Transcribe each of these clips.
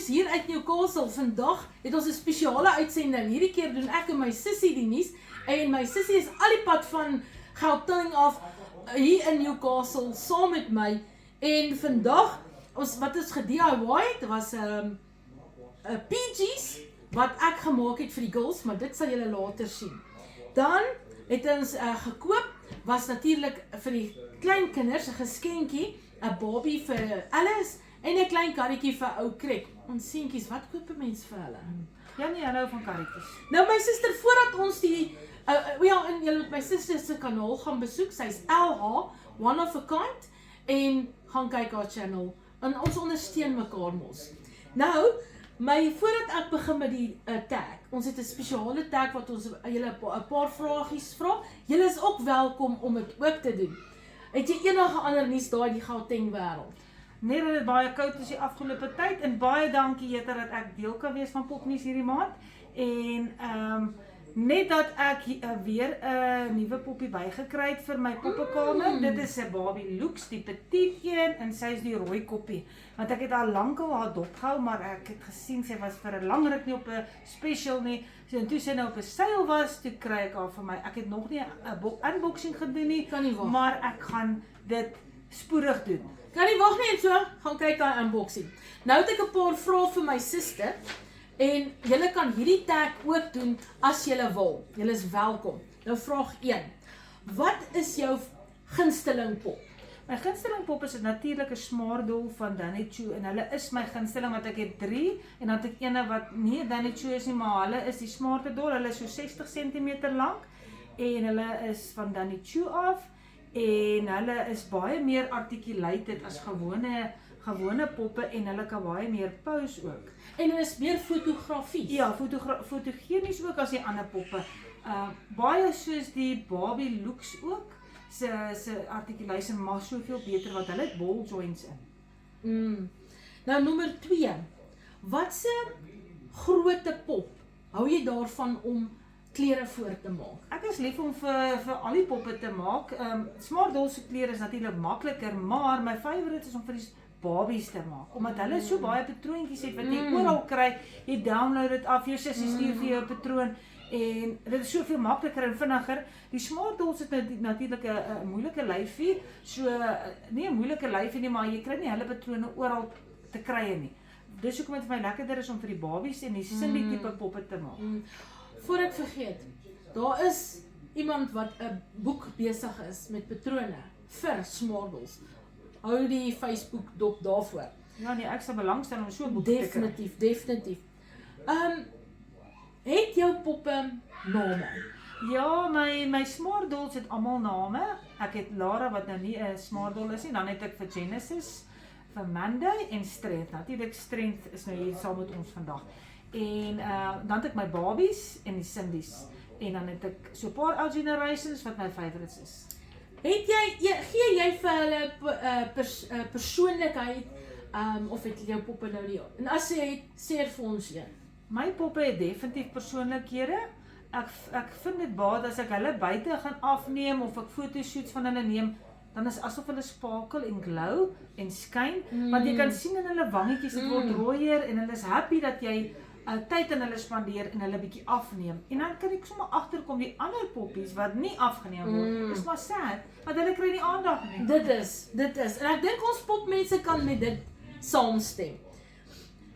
nuus hier uit Newcastle. Vandag het ons 'n spesiale uitsending. Hierdie keer doen ek en my sussie die nuus. En my sussie is al die pad van Gauteng af hier in Newcastle saam met my. En vandag, wat ons ge-DIY het, was PG's wat ek gemaak het vir die girls, maar dit sal julle later sien. Dan het ons gekoop, was natuurlik vir die klein kinders 'n geskenkie, 'n Barbie vir Alice en 'n klein karretjie vir ou Krek. Ons seentjies, wat koop 'n mens vir hulle? Ja nee, hulle hou van karretjies. Nou my suster, voordat ons die en julle moet my suster se kanaal gaan besoek, sy's LH, One of a Kind, en gaan kyk haar channel, en ons ondersteun mekaar mos. Nou, voordat ek begin met die tag, ons het 'n spesiale tag wat ons julle 'n paar vragies vra. Julle is ook welkom om dit ook te doen. Het jy enige ander nuus daar in die Gauteng wêreld? Nee, dat het baie koud is die afgelope tyd en baie dankie Jetta dat ek deel kan wees van Popnuus hierdie maand. En net dat ek weer 'n nuwe poppie bygekry het vir my poppekamer. Dit is 'n Barbie Lux, die petit een, en sy is die rooi koppie. Want ek het al lankal haar dopgehou, maar ek het gesien sy was vir 'n lang ruk nie op 'n special nie. So en toe sy nou op 'n sale was, toe kry ek haar vir my. Ek het nog nie 'n unboxing gedoen nie, Kan nie wag. maar ek gaan dit spoedig doen. Kan nie wag nie, en so gaan kyk daai unboxing. Nou het ek 'n paar vrae vir my suster. En julle kan hierdie tag ook doen as julle wil. Julle is welkom. Nou vraag 1. Wat is jou gunsteling pop? My gunsteling pop is 'n natuurlike smaardol van Danny Chu en hulle is my gunsteling want ek het 3 en dan het ek ene wat nie Danny Chu is nie, maar hulle is die smaardol. Hulle is so 60 cm lank en hulle is van Danny Chu af en hulle is baie meer articulated as gewone poppe en hulle kan baie meer pose ook. En hulle is meer fotografie. Ja, fotogenies ook as die ander poppe. Baie soos die Barbie Lux ook. Se articulation maar soveel beter want hulle het ball joints in. Nou nommer 2. Watse grootte pop hou jy daarvan om klere voor te maak? Ek is lief om vir al die poppe te maak. Smart Doll se klere is natuurlik makliker, maar my favourite is om vir die Barbies te maak, omdat hulle so baie patroontjies het wat jy oral kry, jy download dit af, jou sussie stuur vir jou 'n patroon en dit is soveel makliker en vinniger. Die Smart Dolls het natuurlik 'n moeilike lyfie, so nie 'n moeilike lyfie nie, maar jy kry nie hulle patrone oral te kry nie. Dis hoekom dit vir my lekkerder is om vir die Barbies en die Cindy tipe poppe te maak. Voor ek vergeet, daar is iemand wat 'n boek besig is met patrone vir Smart Dolls. Hou die Facebook dop daarvoor. Ja nee, ek sal belangstel om so 'n boek te kry. Definitief. Het jou poppe name? Ja, my Smart Dolls het almal name. Ek het Lara wat nou nie 'n Smart Doll is nie, dan het ek vir Genesis, vir Monday en Strength. Natuurlik Strength is nou hier saam met ons vandag. En dan het ek my Barbies en die Cindy's. En dan het ek so 'n paar Old Generations wat my favorites is. Gee jy vir hulle persoonlikheid, of het jou poppe nou nie? En as jy het, sê vir ons een. My poppe het definitief persoonlikhede. Ek vind dit baie as ek hulle buite gaan afneem of ek fotoshoots van hulle neem, dan is asof hulle sparkle en glow en skyn, want jy kan sien in hulle wangetjies dit word rooier en hulle is happy dat jy tyd aan hulle spandeer en hulle bietjie afneem. En dan kan ek sommer agterkom die ander poppies wat nie afgeneem word. Dis maar sad, want hulle kry nie aandag nie. Dit is. En ek dink ons popmense kan met dit saamstem.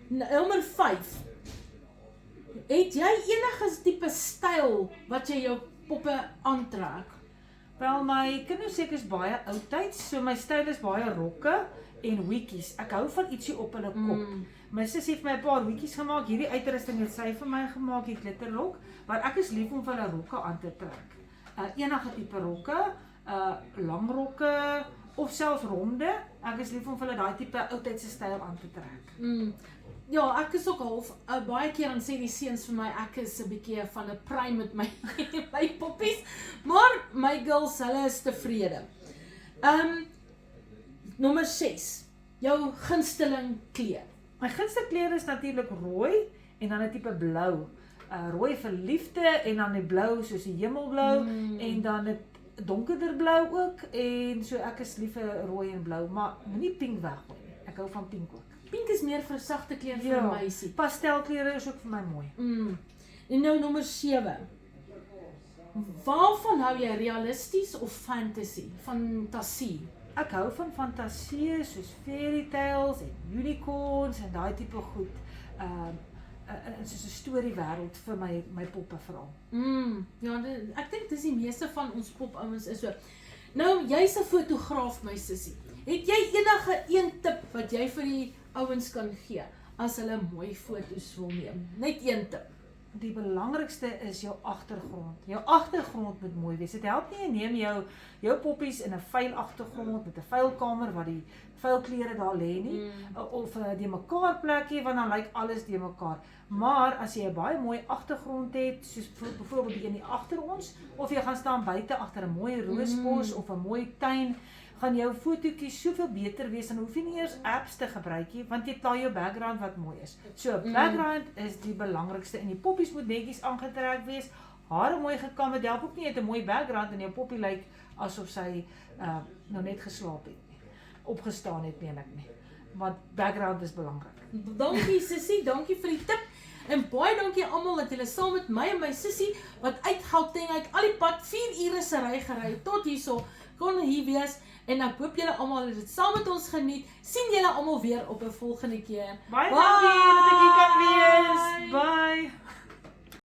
Nommer 5. Het jy enige tipe styl wat jy jou poppe aantrek? Wel, my kinderseker is baie oudtyds, so my styl is baie rokke en wiekies. Ek hou van ietsie op hulle kop. My sussie het my 'n paar wiekies gemaak. Hierdie uitrusting het sy vir my gemaak, die glitterrok, maar ek is lief om vir hulle rokke aan te trek. Enige tipe rokke, lang rokke of selfs ronde. Ek is lief om vir hulle daai tipe oudtydse styl aan te trek. Ja, ek is ook half, baie keer dan sê die seuns vir my, ek is 'n bietjie van 'n prime met my poppies, maar my girls, hulle is tevrede. Nommer 6, jou gunsteling kleur. My gunsteling kleur is natuurlik rooi en dan 'n tipe blou. Rooi vir liefde en dan die blou soos die hemelblou en dan 'n donkerder blou ook en so ek is lief vir rooi en blou, maar moenie pink weggooi nie. Ek hou van pink ook. Pink is meer vir 'n sagte kleur vir 'n Ja, meisie. pastelkleure is ook vir my mooi. En nou nommer 7. Waarvan hou jy, realisties of fantasie? Ek hou van fantasie soos fairy tales en unicorns en daai tipe goed. Soos 'n storiewêreld vir my poppe veral. Ja, ek dink dis die meeste van ons popouens is so. Nou, jy's 'n fotograaf, my sussie. Het jy enige een tip wat jy vir die ouens kan gee as hulle mooi foto's wil neem? Net een tip. Die belangrikste is jou agtergrond. Jou agtergrond moet mooi wees. Dit help nie jy neem jou poppies in 'n vuil agtergrond met 'n vuil kamer waar die vuil klere daar lê nie, of 'n de mekaar plekkie want dan lyk alles de mekaar. Maar as jy 'n baie mooi agtergrond het, soos byvoorbeeld die een hier agter ons, of jy gaan staan buite agter 'n mooi roosbos of 'n mooi tuin, gaan jou fotootjies soveel beter wees, dan hoef jy nie eers apps te gebruik nie, want jy het al jou background wat mooi is. So, background is die belangrikste, en die poppies moet netjies aangetrek wees, hare mooi gekam, het help ook nie, jy het 'n mooi background, en jou poppie lyk asof sy nou net geslaap het nie, opgestaan het, meen ek nie, want background is belangrik. Dankie sussie, dankie vir die tip. En baie dankie almal dat julle saam met my en my sussie wat uit Gauteng uit al die pad 4 ure se ry gery tot hierso kon hier wees. En ek hoop julle almal het dit saam met ons geniet. Sien julle almal weer op 'n volgende keer. Baie dankie dat ek hier kan wees. Bye.